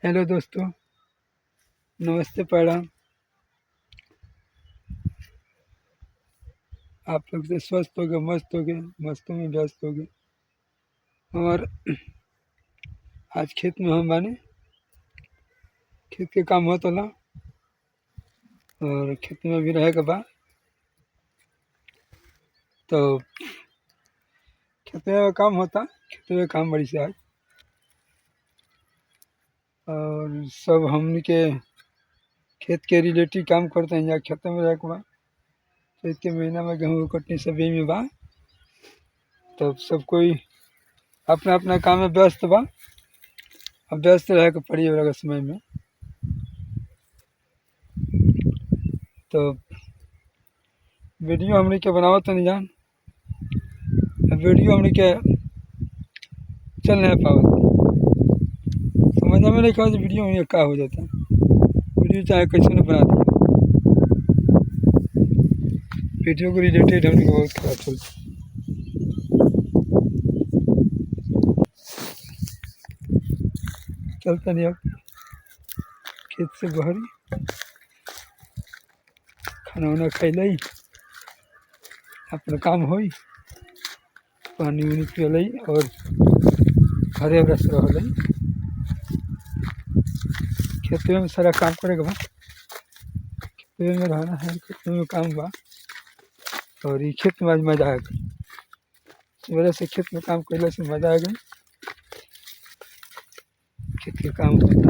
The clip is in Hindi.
हेलो दोस्तों, नमस्ते, प्रणाम। आप लोग से स्वस्थ हो गए, मस्त हो गए, मस्तों में व्यस्त हो गए। और आज खेत में हम बानी, खेत के काम होत होला और खेत में भी रहे के बा। तो खेत में काम होता, खेत में काम बड़ी से आज। और सब हमनी के खेत के रिलेटिव काम करते हैं, या खेत में रहे के बा। चैत के महीना में गेहूँ के कटनी सब यही में बा। तब सब कोई अपना अपना काम में व्यस्त बा। अब व्यस्त रहे के पड़ी वाला समय में। तो वीडियो हमनी के बनावत नहीं जान, वीडियो हमनी के चल नहीं पावत। समझ में नहीं कहा वीडियो में क्या हो जाता है। वीडियो चाहे कैसे न बना दिया, वीडियो को रिलेटेड हमने को बहुत खराब चलता। चलता नहीं अब खेत से बहरी खाना वाना खैल, अपना काम हो, पानी उनी पियल और घरे रस रहा। खेत में सारा काम करे के बा, खेत में रहना है, खेत में काम बा। और ये खेत में आज मजा आ गई, सवेरे से खेत में काम कैले से मजा आ गई। खेत के काम होता